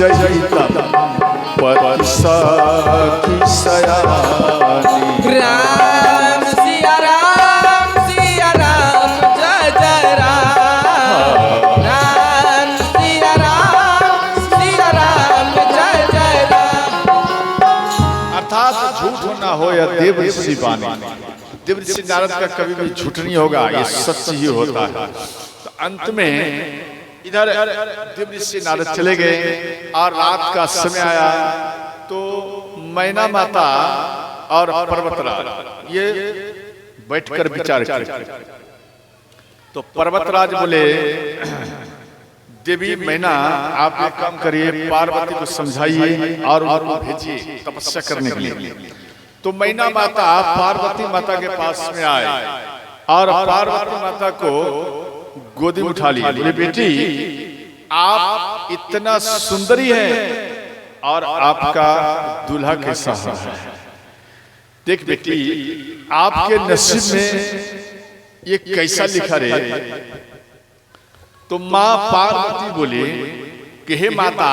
जईता पति सखी सयानी। राम सिया राम जय जय राम। राम सिया राम जय जय राम। अर्थात झूठ ना हो या देव ऋषि वाणी। देव ऋषि नारद का कभी भी झूठ नहीं होगा, ये सच ही होता है। तो अंत में इधर देव ऋषि नारद चले गए और रात का समय आया तो मैना माता और पर्वतराज ये बैठकर विचार किए। तो पर्वतराज बोले, देवी मैना आप एक काम करिए, पार्वती को समझाइए और उनको भेजिए तपस्या करने के लिए। तो मैना माता पार्वती माता के पास में आए और पार्वती माता को गोदी में उठा लिया। बोले, बेटी आप इतना सुंदरी हैं और आपका दूल्हा कैसा है। देख बेटी, आपके नसीब में ये कैसा लिखा रे। तो माँ पार्वती बोली कि हे माता,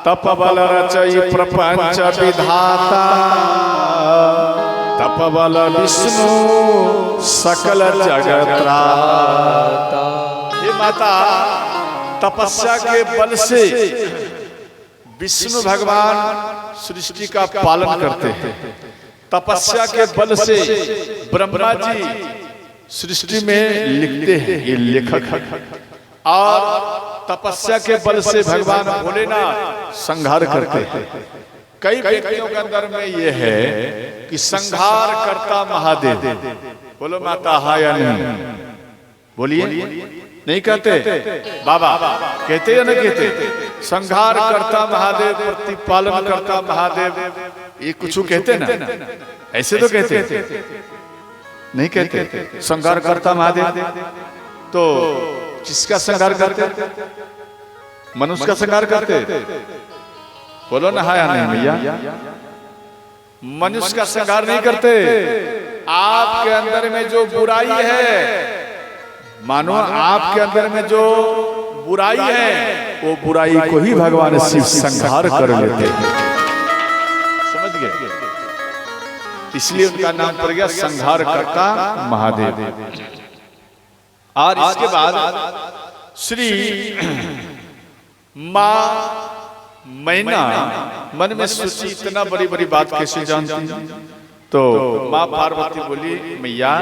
तपबल रचयि प्रपंच विधाता, तपबल विष्णु सकल जगत्राता। हे माता, तपस्या के बल से विष्णु भगवान सृष्टि का पालन करते हैं। तपस्या के बल से ब्रह्मा जी सृष्टि में लिखते हैं, ये लेखक है। और तपस्या के बल से भगवान भोलेनाथ संहार करते हैं। कई व्यक्तियों के अंदर में ये है कि संहार करता महादेव। बोलो माता हाँ या नहीं? बोलिए, नहीं कहते? बाबा कहते या नहीं कहते? संहार करता महादेव, प्रतिपालन करता महादेव, ये कुछ कहते ना? ऐसे तो कहते नहीं कहते? संहार करता महादेव तो किसका संहार करते? मनुष्य का संहार करते? बोलो ना हाँ या नहीं भैया? मनुष्य का संहार नहीं करते। आपके अंदर में जो बुराई है, मानो आपके अंदर में जो बुराई है, वो बुराई को ही भगवान शिव संहार कर लेते हैं। समझ गए? इसलिए उनका नाम पड़ गया संहार करता महादेव। और इसके बाद श्री माँ मैना मन में सोची, इतना बड़ी बड़ी बात कैसे जानती? तो माँ पार्वती बोली, मैया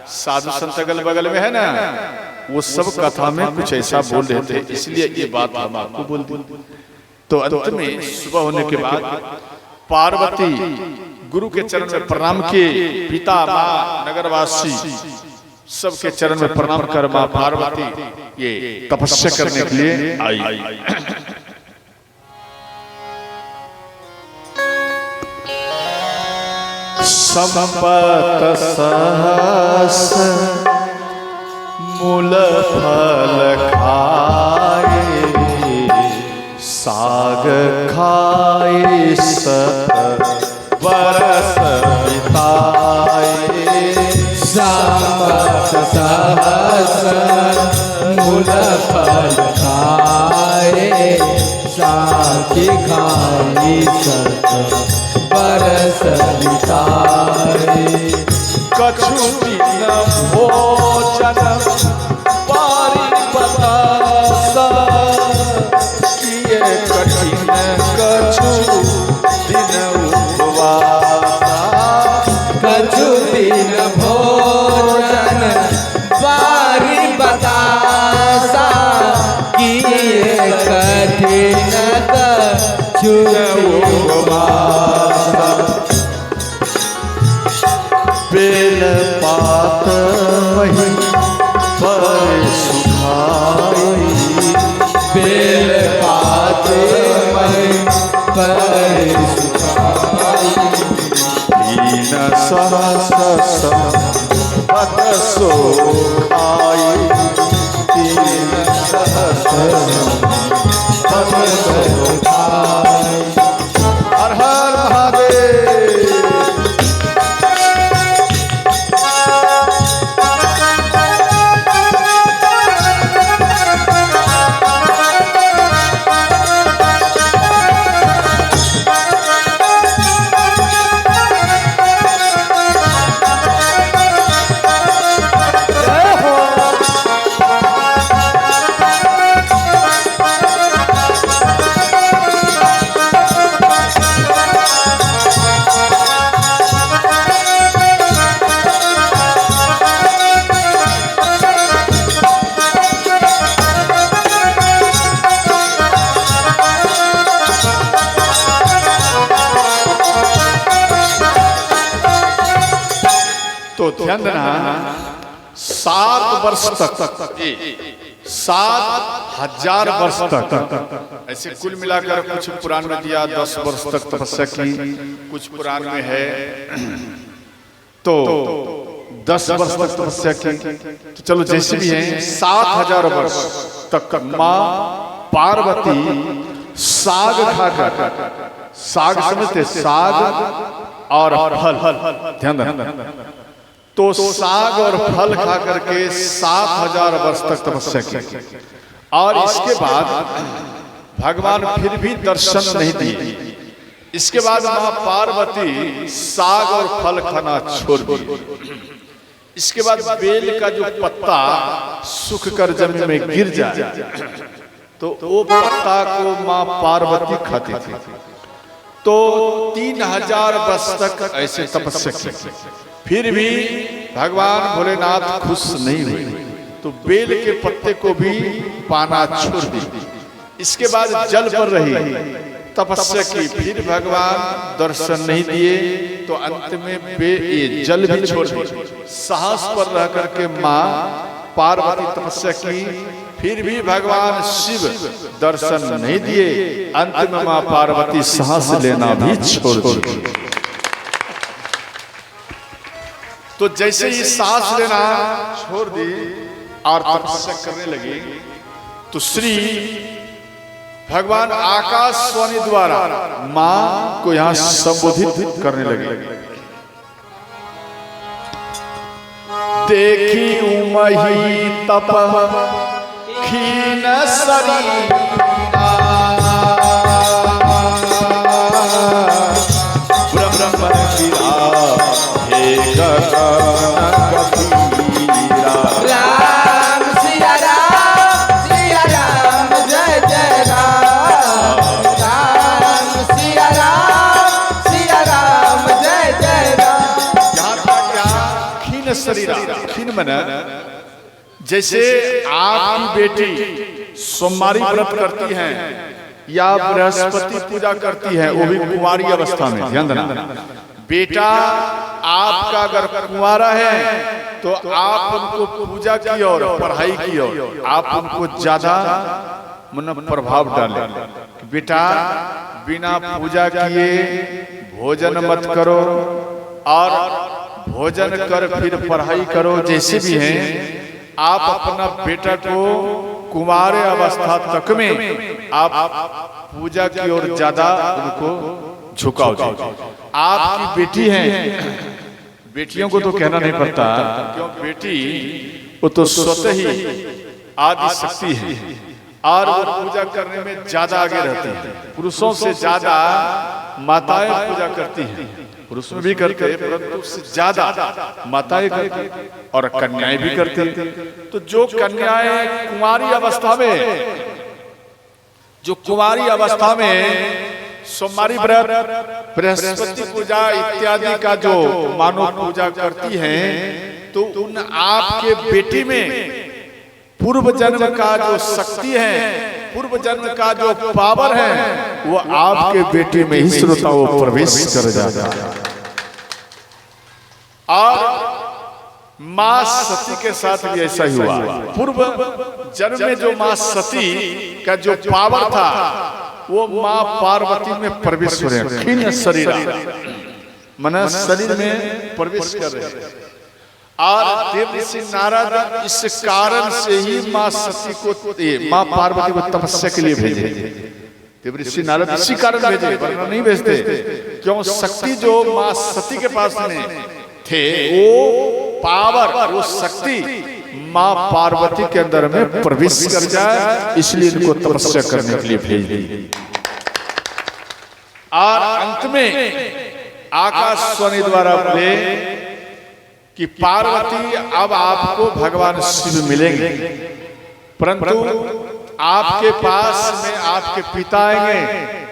साधु संत अगल बगल में है ना, वो सब कथा में कुछ ऐसा बोल रहे थे, इसलिए ये बात हम आपको बोल दी। तो अंत में सुबह होने के बाद पार्वती गुरु के चरण में प्रणाम किए। पिता माँ नगरवासी सबके चरण में प्रणाम कर माँ पार्वती ये तपस्या करने के लिए आई। संपत सहस मूल फल खाए, साग खाए सत बरस बिताए। संपत सहस मूल फल खाए, साग खाए सत बरस बिताए। कछु दिन भोजन पारी बतासा, किए कठिन कछु दिन उपवासा। कछु दिन भोजन पारी बतासा, किए कठिन कछु उपवासा। बेल पात वही पर सुखाई, बेल पात वही पर सुखाई। दीन सहस पत सो खाई, दीन सहस पत सो खाई। हर हर महादेव। ध्यान देना 7 वर्ष तक 7,000 वर्ष तक ऐसे कुल मिलाकर कुछ पुराण में दिया 10 वर्ष तक तपस्या की, कुछ पुराण में है तो 10 वर्ष तक तपस्या की। तो चलो जैसे भी है 7,000 वर्ष तक माँ पार्वती साग खाकर, साग समझते, साग और फल, ध्यान देना, तो साग और फल खा करके 7,000 वर्ष तक तपस्या की। और इसके बाद भगवान फिर भी दर्शन नहीं दिए। इसके बाद मां पार्वती साग और फल खाना छोड़ दी। इसके बाद बेल का जो पत्ता सूख कर जमीन में गिर जाए तो वो पत्ता को मां पार्वती खाती थी। तो 3,000 वर्ष तक ऐसे तपस्या की, फिर भी भगवान भोलेनाथ खुश नहीं हुए, तो बेल के पत्ते को भी पाना छोड़ दी। इसके बाद जल पर रही, तपस्या की, फिर भगवान दर्शन नहीं दिए, तो अंत में ये जल भी छोड़ दी। साहस पर रह करके माँ पार्वती तपस्या की, फिर भी भगवान शिव दर्शन नहीं दिए। अंत में माँ पार्वती सांस लेना भी छोड़ दी। तो जैसे ही सांस लेना छोड़ दी और तपस्या करने लगी, तो श्री भगवान आकाशवाणी द्वारा मां को यहां संबोधित करने लगे। देखी उमही तप खीन शरीरा, ब्रह्म गिरा हे गगन कबीरा। राम सिया राम जय जय राम, राम सिया राम जय जय राम। यहाँ तक क्या खीन शरीरा, खीन मना जैसे आपकी बेटी सोमवारी व्रत करती हैं या बृहस्पति पूजा करती है, वो भी कुंवारी अवस्था में, ध्यान देना। बेटा आपका अगर कुंवारा है तो आप उनको पूजा की और पढ़ाई की और आप उनको ज्यादा मतलब प्रभाव डालें। बेटा बिना पूजा किए भोजन मत करो और भोजन कर फिर पढ़ाई करो। जैसे भी है आप अपना बेटा को कुंवारे अवस्था तक में आप पूजा की ओर ज्यादा उनको झुकाव दो। आपकी बेटी है, बेटियों को तो कहना नहीं पड़ता, क्यों बेटी वो तो स्वतः ही आदि शक्ति है और वो पूजा करने में ज्यादा आगे रहती है। पुरुषों से ज्यादा माताएं पूजा करती हैं, पुरुष में भी करते हैं परंतु उससे ज्यादा माताएं करती और कन्याएं भी करती। तो जो कन्याएं कुंवारी अवस्था में, जो कुंवारी अवस्था में सोमवारी व्रत, बृहस्पति पूजा इत्यादि का जो मानव पूजा करती हैं, तो उन आपके बेटी में पूर्व जन्म का जो शक्ति है, पूर्व जन्म का जो पावर है, वो आपके बेटे में ही श्रोता वो प्रवेश कर जाता है। और मां सती के साथ भी ऐसा ही हुआ। पूर्व जन्म में जो मां सती का जो पावर था वो मां पार्वती में प्रवेश हो रहे हैं। खीन शरीर मन शरीर में प्रवेश कर रहे हैं। और देव ऋषि नारद इस कारण से ही मां सती को, मां पार्वती को तपस्या के लिए भेजे। देव ऋषि नारद इसी कारण भेजे, वरना नहीं भेजते। क्यों? शक्ति जो मां सती के पास में थे, वो पावर, वो शक्ति मां पार्वती के अंदर में प्रवेश कर जाए, इसलिए इनको तपस्या करने के लिए भेज दी। और अंत में आकाशवाणी द्वारा बोले कि पार्वती अब आपको भगवान शिव मिलेंगे, परंतु आपके पास में आपके पिता आएंगे,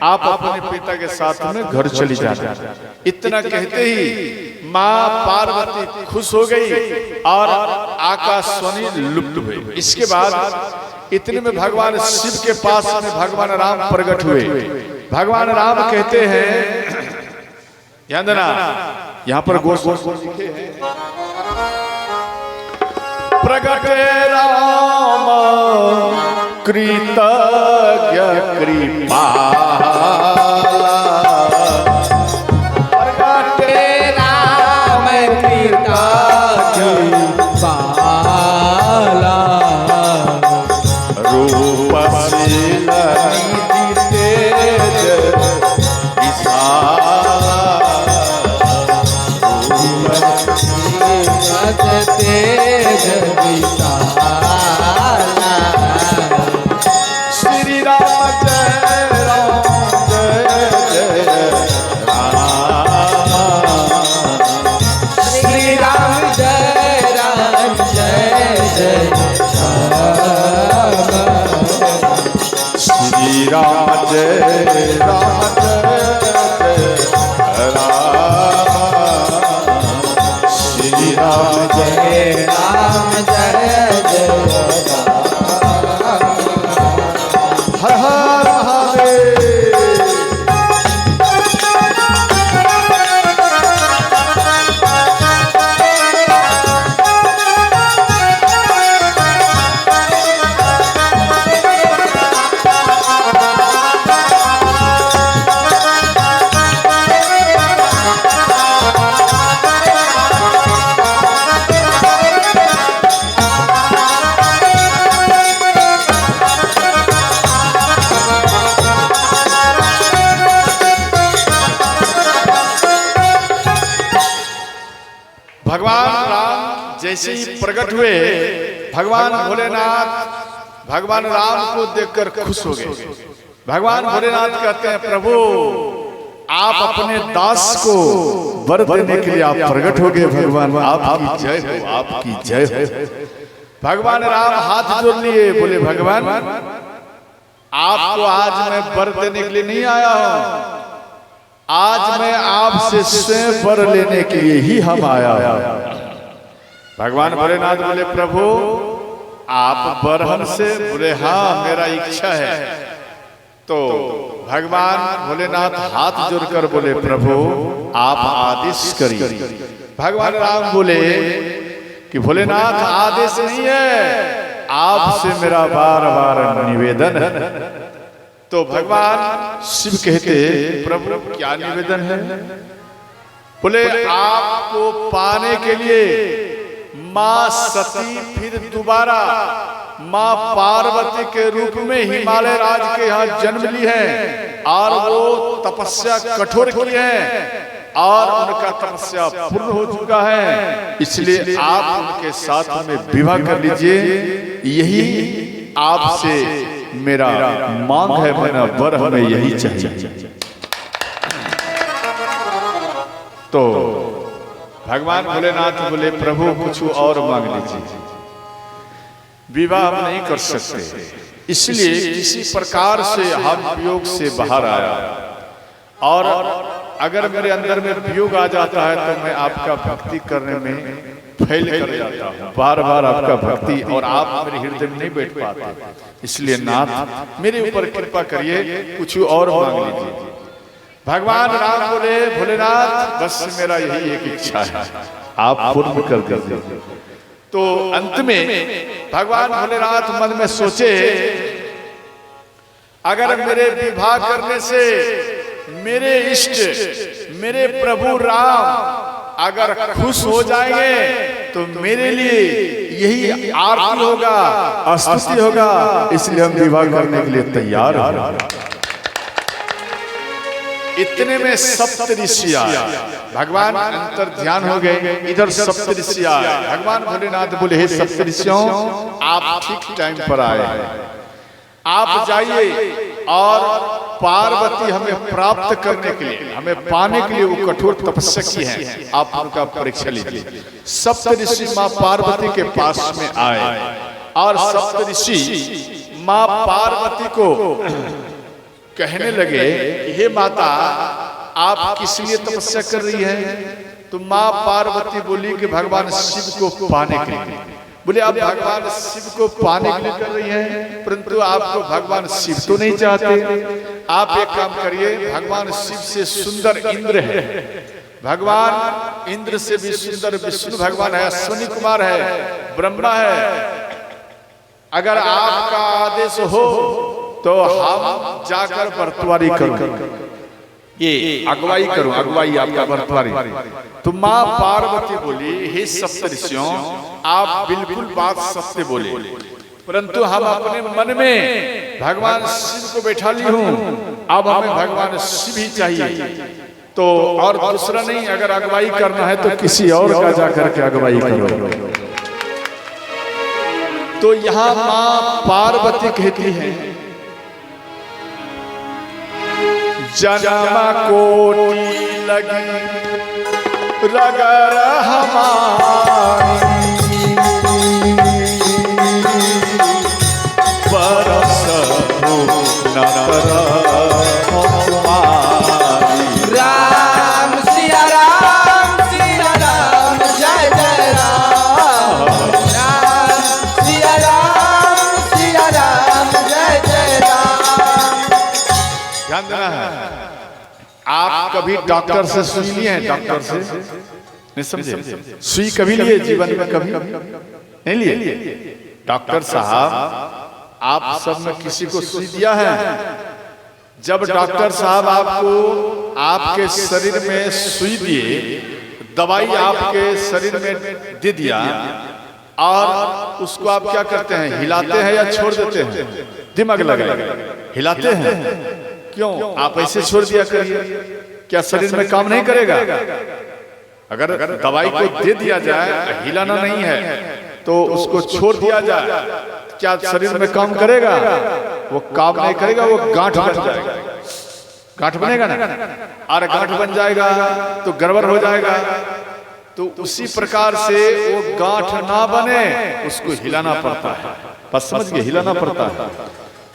आप अपने पिता के साथ में घर चली जाना। इतना कहते ही मां पार्वती खुश हो गई और आकाशवाणी लुप्त हुई। इसके बाद इतने में भगवान शिव के पास में भगवान राम प्रकट हुए। भगवान राम कहते हैं, ध्यान देना, यहाँ पर गोस्वामी लिखे हैं प्रगटे राम कृतज्ञ कृपाला प्रगटे राम कृतज्ञ कृपाला रूपशील निधि तेज तेज विशाला श्री राम जय राम जय जय राम श्री राम जय राम जय जय राम श्री राम जय राम जय जय राम श्री राम जय राम जय जय राम हर हर महादेव। भगवान राम जैसे ही प्रकट हुए, भगवान भगवान राम को देखकर खुश हो गए। भगवान भोलेनाथ कहते हैं, प्रभु आप अपने दास को वर देने के लिए आप प्रकट हो गए। भगवान आपकी जय हो, आपकी जय हो। भगवान राम हाथ जोड़ लिए, बोले भगवान आपको आज मैं वर देने के लिए नहीं आया हूं, आज मैं आपसे स्वयं वर लेने के लिए ही हम आया हूं। भगवान भोलेनाथ बोले, प्रभु आप वर हमसे? बोले हाँ, मेरा इच्छा है। तो भगवान भोलेनाथ हाथ जोड़कर बोले, प्रभु आप आदेश करिए। भगवान राम बोले कि भोलेनाथ आदेश नहीं है, आपसे मेरा बार बार निवेदन है। तो भगवान शिव कहते, प्रभु क्या निवेदन है? बोले आपको पाने के लिए माँ सती फिर दोबारा माँ पार्वती के रूप में हिमालय राज के यहाँ जन्म ली है और वो तपस्या कठोर की है और उनका तपस्या पूर्ण हो चुका है, इसलिए आप उनके साथ में विवाह कर लीजिए। यही आपसे मेरा मांग है, मेरा वर हमें यही चाहिए। तो भगवान भोलेनाथ बोले, प्रभु कुछ और मांग लीजिए, विवाह हम नहीं कर सकते, इसलिए किसी प्रकार से हम वियोग से बाहर आया और अगर मेरे अंदर में वियोग आ जाता है तो मैं आपका भक्ति करने में फैल कर जाता हूँ, बार बार आपका भक्ति, और आप मेरे हृदय में नहीं बैठ पाते, इसलिए नाथ मेरे ऊपर कृपा करिए, कुछ और मांग लीजिए। भगवान राम बोले, भोलेनाथ बस मेरा यही एक इच्छा है, आप पूर्ण कर दीजिए। तो अंत में भगवान भोलेनाथ मन में सोचे, अगर मेरे विवाह करने से मेरे इष्ट मेरे प्रभु राम अगर खुश हो जाएंगे तो मेरे लिए यही आरती होगा, स्तुति होगा, इसलिए हम विवाह करने के लिए तैयार हैं। इतने में सप्त ऋषि आए, भगवान अंतर ध्यान हो गए, इधर सप्त ऋषि आए। भगवान भोलेनाथ बोले, हे सप्त ऋषियों आप ठीक टाइम पर आए, आप जाइए और पार्वती हमें प्राप्त करने के लिए, हमें पाने के लिए वो कठोर तपस्या की है, आप उनका परीक्षा लीजिए। सप्त ऋषि माँ पार्वती के पास में आए और सप्त ऋषि माँ पार्वती को कहने लगे, हे माता आप किस लिए तपस्या कर रही हैं? तो माँ पार्वती बोली कि भगवान शिव को पाने के लिए। बोले आप भगवान शिव को पाने के लिए कर रही हैं, परंतु आपको भगवान शिव तो नहीं चाहते। आप एक काम करिए, भगवान शिव से सुंदर इंद्र है भगवान इंद्र से भी सुंदर विष्णु भगवान है, अश्विनी कुमार है, ब्रह्मा है। अगर आपका आदेश हो तो हम जाकर बर्तवारी करूं, ये अगुवाई करूं, अगुवाई आपका बर्तवारी। तो माँ पार्वती बोली, हे सप्तऋषियों, आप बिल्कुल बात सत्य बोले, परंतु हम अपने मन में भगवान शिव को बैठा ली हूं, अब हमें भगवान शिव ही चाहिए। तो और दूसरा नहीं, अगर अगुवाई करना है तो किसी और का जाकर के अगुवाई करो। तो यहाँ माँ पार्वती कहती है, जन्म कोटि लगी रगर हमारी, बरस न राम सिया राम जय जय राम, राम सिया राम जय जय राम। ध्यान देना है। आप कभी डॉक्टर से सुई लिए हैं? डॉक्टर से नहीं समझे? सुई कभी लिए जीवन में? कभी नहीं लिए। डॉक्टर साहब, आप सब में किसी को सुई दिया है? जब डॉक्टर साहब आपको आपके शरीर में सुई दिए, दवाई आपके शरीर में दे दिया, और उसको आप क्या करते हैं? हिलाते हैं या छोड़ देते हैं? दिमाग लगाए, हिलाते हैं। क्यों? आप ऐसे छोड़ दिया करिए, क्या शरीर में काम नहीं करेगा? अगर दवाई को दे दिया जाए, हिलाना नहीं है, तो उसको छोड़ दिया जाए, क्या शरीर में काम करेगा? वो काम नहीं करेगा, वो गांठ बन जाएगा। गांठ बनेगा ना, और गांठ बन जाएगा तो गड़बड़ हो जाएगा। तो उसी प्रकार से वो गांठ ना बने, उसको हिलाना पड़ता है। बस समझ के, हिलाना पड़ता है,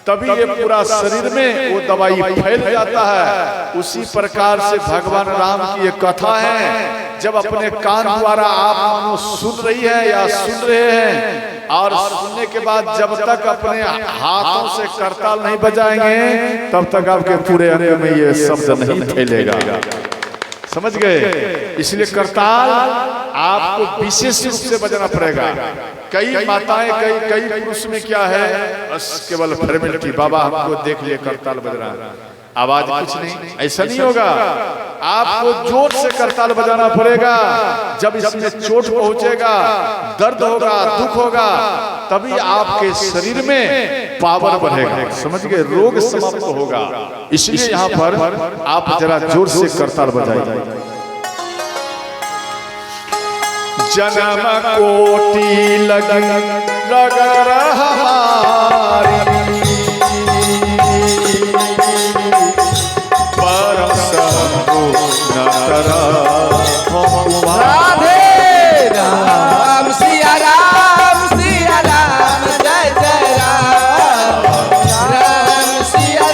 तभी ये पूरा शरीर में वो दवाई फैल जाता है। उसी प्रकार से भगवान राम की एक कथा है, जब अपने कान द्वारा आप मानो सुन रही है या सुन रहे हैं, और सुनने के बाद जब तक अपने हाथों से करताल नहीं बजाएंगे, तब तक आपके पूरे अंग में ये शब्द नहीं फैलेगा। समझ गए? इसलिए करताल आपको विशेष रूप से बजाना पड़ेगा। कई माताएं, कई पुरुष में क्या है, बस केवल फॉर्मेलिटी, बाबा हमको देख लिए करताल बज रहा है, आवाज कुछ नहीं। ऐसा नहीं होगा, आपको जोर से करताल बजाना पड़ेगा। जब इसमें चोट पहुंचेगा, दर्द होगा, दुख होगा, तभी आपके शरीर में पावर बढ़ेगा। समझ गए? रोग समाप्त होगा। इसलिए यहाँ पर आप जरा जोर से करताल बजाइए। जन्म कोटि लगी रगर हमारी, राधे राम सिया राम जय जय राम, राम सिया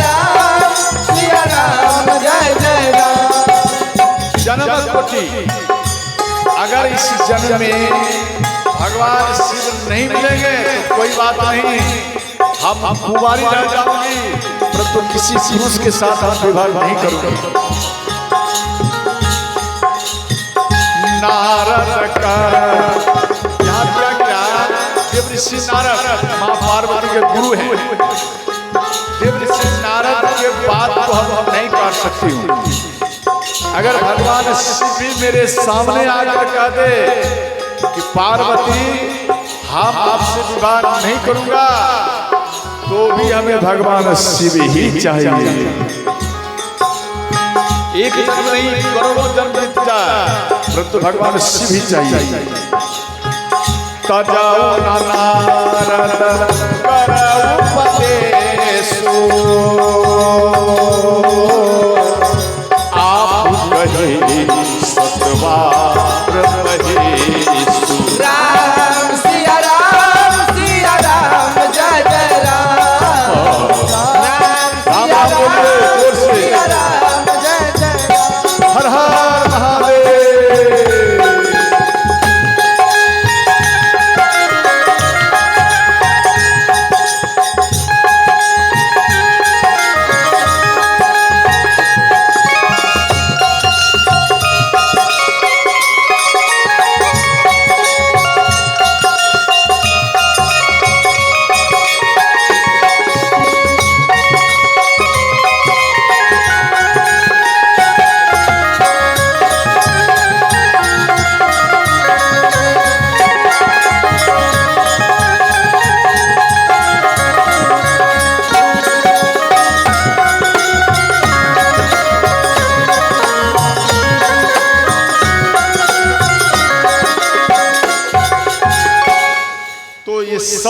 राम जय जय राम। जन्म कोटि, अगर इस जन्म में भगवान शिव नहीं मिलेंगे तो कोई बात नहीं, हम कुंवारी रह जाऊंगी, परंतु किसी पुरुष के साथ हम विवाह नहीं करूंगी। नारद कर यहाँ क्या देवऋषि नारद माँ पार्वती के गुरु हैं। देवऋषि नारद के बात को हम नहीं काट सकती हूँ। अगर भगवान शिव भी मेरे सामने आकर कह दे कि पार्वती हम आपसे विवाह नहीं करूंगा, तो भी हमें भगवान शिव ही चाहिए। एक जन्म नहीं, करोड़ों जन्म बीत जाए, परंतु भगवान शिव ही चाहिए। तजाओ नारद करऊ उपदेशो, आप कहे सतवार महेशु। राम सिया राम जय जय राम, राम सिया राम जय जय राम। हर हर महादेव।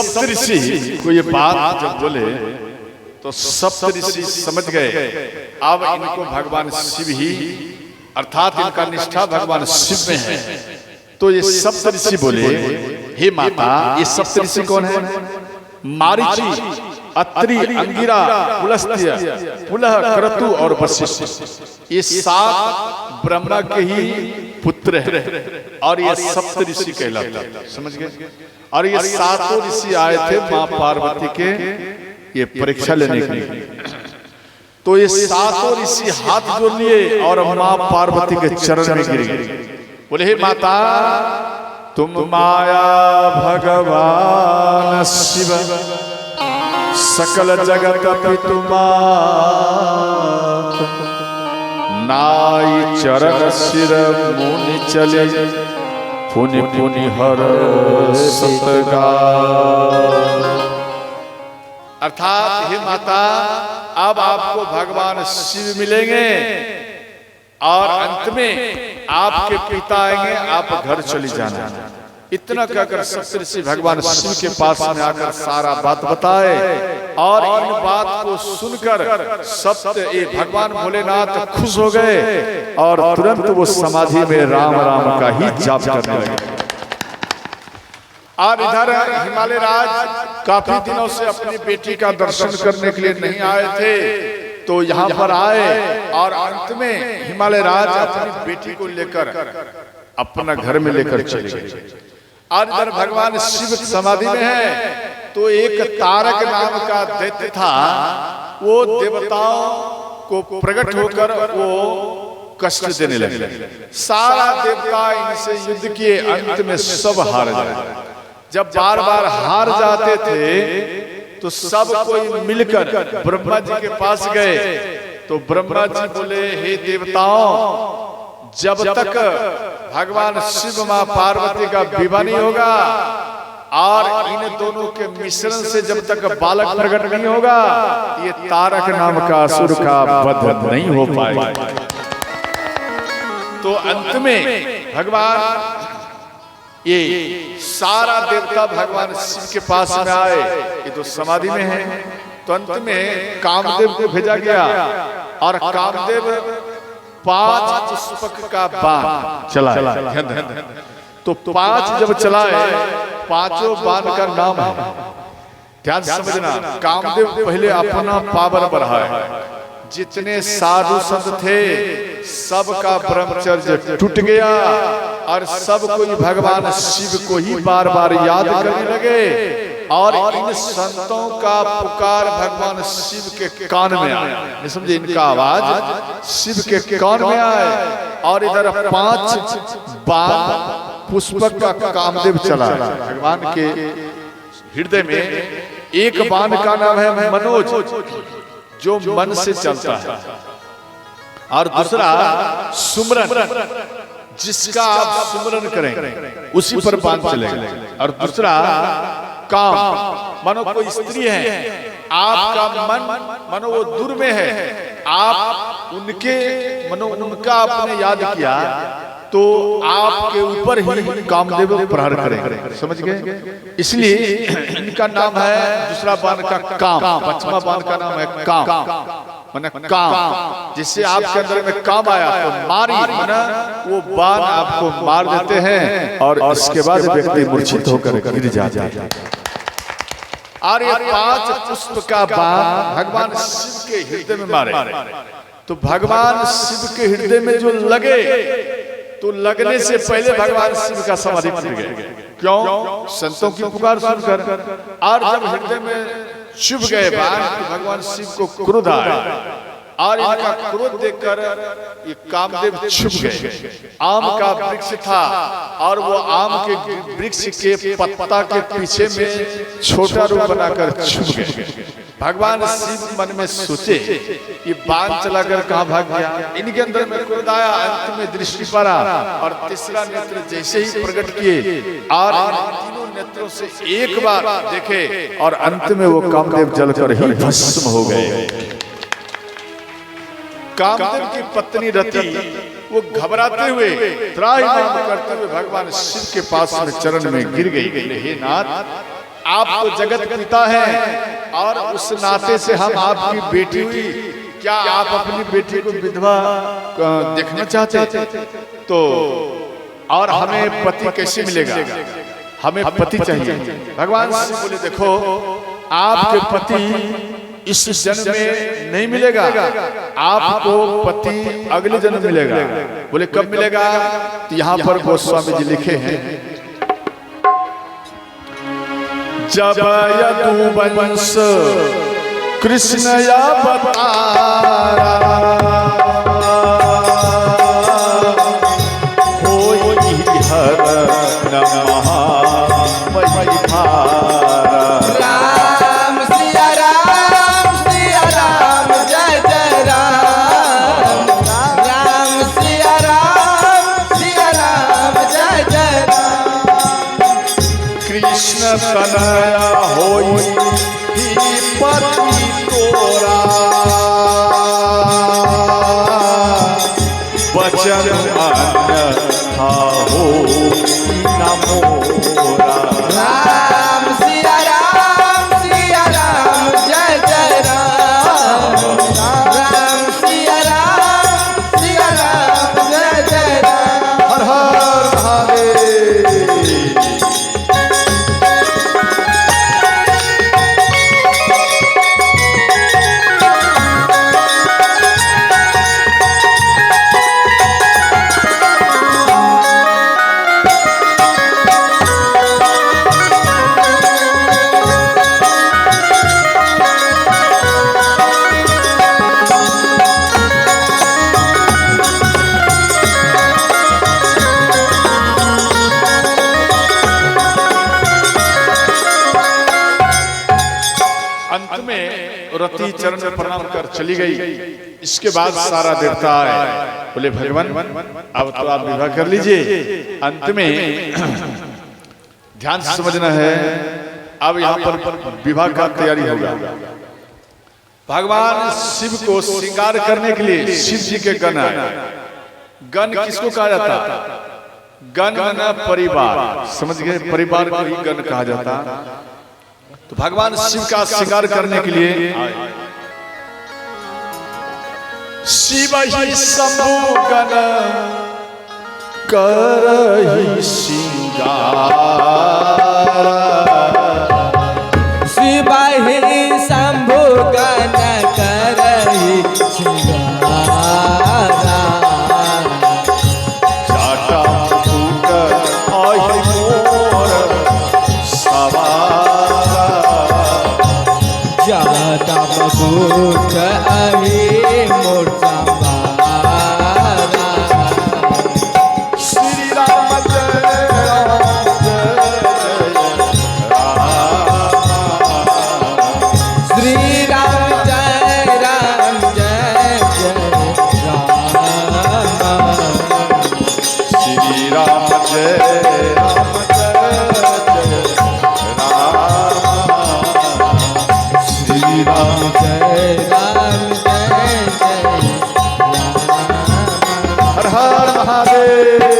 सप्तऋषि को ये बात जब बोले तो सप्तऋषि समझ गए अब इनको भगवान शिव ही अर्थात इनका निष्ठा भगवान शिव में है। तो ये सप्तऋषि बोले हे माता, ये सप्तऋषि कौन है? मारीची, अत्रि, अंगिरा, पुलस्त्य, पुलह, क्रतु और वशिष्ठ। ये 7 ब्रह्मा के ही पुत्र हैं और ये सप्तऋषि कहलाते हैं। समझ गए? और ये 7 ऋषि आए थे मां पार्वती के ये परीक्षा लेने के लिए। तो ये 7 ऋषि हाथ जोड़ लिए और मां पार्वती के चरण में गिर गए। बोले हे माता, तुम माया भगवान शिव सकल जगत पितु नाई चरण सिर मुनि चले पुनि पुनि हर सतगा। अर्थात हे माता, अब आपको भगवान शिव मिलेंगे और अंत में आपके पिता आएंगे, आप घर चली जाना। इतना कहकर सप्तऋषि भगवान शिव के पास में आकर सारा बात बताए और इन बात को सुनकर भगवान भोलेनाथ खुश हो गए और तुरंत वो समाधि में राम राम का ही जाप करने लगे। और इधर हिमालय राज काफी दिनों से अपनी बेटी का दर्शन करने के लिए नहीं आए थे, तो यहाँ पर आए और अंत में हिमालय राज अपनी बेटी को लेकर अपना घर में लेकर चले गए। और इधर भगवान शिव समाधि में है, तो एक तारक नाम का दैत्य था, वो देवताओं को प्रकट होकर वो कष्ट देने लगे। सारा देवता इनसे युद्ध किए, अंत में सब हार जाए। जब बार बार हार जाते थे तो सब कोई मिलकर ब्रह्मा जी के पास गए। तो ब्रह्मा जी बोले हे देवताओं, जब तक भगवान शिव मां पार्वती का विवाह नहीं होगा और इन दोनों के मिश्रण से जब तक बालक प्रकट नहीं होगा, ये तारक नाम का असुर का वध नहीं हो पाएगा। तो अंत में भगवान ये सारा देवता भगवान शिव के पास में आए, ये तो समाधि में है। तो अंत में कामदेव को भेजा गया और कामदेव 5 पुष्पक का बाण चलाए। तो 5 जब चलाए, 5 बाण का नाम है, ध्यान समझना। कामदेव पहले अपना पावर बढ़ाए, जितने साधु संत थे सबका ब्रह्मचर्य टूट गया और सब कोई भगवान शिव को ही बार बार याद करने लगे। और इन संतों का पुकार भगवान शिव के कान में आया। समझे, इनका आवाज शिव के कान में आए और इधर 5 बाण पुष्पक का कामदेव चला भगवान के हृदय में। एक बाण का नाम है मनोज, जो मन से चलता है, और दूसरा सुमरन, जिसका आप सुमरन करें उसी पर बाण चलेगा। और दूसरा काम, मानो कोई स्त्री है, आपका मन मानो वो दूर में है, आप उनके मानो उनका आपने याद किया तो आपके ऊपर ही कामदेव प्रहार करेंगे। समझ गए? इसलिए इनका नाम है, दूसरा बाण का काम, 5वां बाण का नाम है काम, माने काम। जिससे आपके अंदर में काम आया तो मारी, माना वो बाण आपको मार देते हैं और इसके बाद व्यक्ति मूर्छित होकर गिर जाता है। और ये 5 पुष्प का बाण भगवान शिव के हृदय में मारे। तो भगवान शिव के हृदय में जो लगे, तो लगने से पहले भगवान शिव का समाधि टूट गया। क्यों? संतों की पुकार सुनकर। और जब हृदय में चुभ गए बाण, तो भगवान शिव को क्रोध आया और इनका क्रोध देखकर ये कामदेव छुप गए। आम का वृक्ष था और वो आम के वृक्ष के पत्ता के पीछे में छोटा रूप बनाकर छुप गए। भगवान शिव मन में सोचे ये बाण चलाकर कहाँ भाग गया। इनके अंदर में क्रोध आया, अंत में दृष्टि पड़ा और तीसरा नेत्र जैसे ही प्रकट किए और तीनों नेत्रों से एक बार देखे और अंत में वो कामदेव जलकर ही भस्म हो गए। कामदेव की पत्नी रति वो घबराते हुए त्राहि माम करते हुए भगवान शिव के पास में चरण में गिर गई। हे नाथ, आप तो जगत पिता हैं और उस नाते से हम आपकी बेटी हुई, क्या आप अपनी बेटी को विधवा देखना चाहते? तो और हमें पति कैसे मिलेगा? हमें पति चाहिए। भगवान शिव बोले देखो आपके पति इस जन्म में नहीं मिलेगा, आपको पति अगले जन्म मिलेगा। बोले कब मिलेगा? तो यहाँ पर गोस्वामी जी लिखे हैं, जब यदुवंश कृष्ण अवतारा होई हर नमः राम सिया राम जय जय राम। राम सिया राम जय जय राम। कृष्ण तनया होई ही पति तोरा, वचन अन्यथा हो न मोरा। राम सिया राम जय जय राम। राम सिया राम जय जय राम। हर हर महादेव। अंत में रति चरण में प्रणाम कर चली गई। इसके बाद सारा देवता आए, बोले भगवान अब तो आप विवाह कर लीजिए। अंत में ध्यान से समझना है, अब यहाँ पर विवाह का तैयारी होगा। भगवान शिव को श्रृंगार करने के लिए शिव जी के गण आए। गण किसको कहा जाता? गण न परिवार, समझ गए? परिवार को ही गण कहा जाता। तो भगवान शिव का श्रृंगार करने के लिए शिव ही शंभु गण करहि श्रृंगार। शिव ही शंभु गण करहि श्रृंगार। जाटा मुकुट आहि मोर सवार। जाटा मुकुट आहि मोर सवार। श्री राम जय राम जय राम। श्री राम जय राम। श्री राम जय राम जय राम। श्री राम जय राम हर हर महादेव।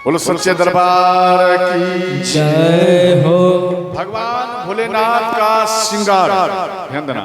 बोलो सच्चे दरबार की जय हो। भगवान भोलेनाथ का श्रृंगार ध्यान देना।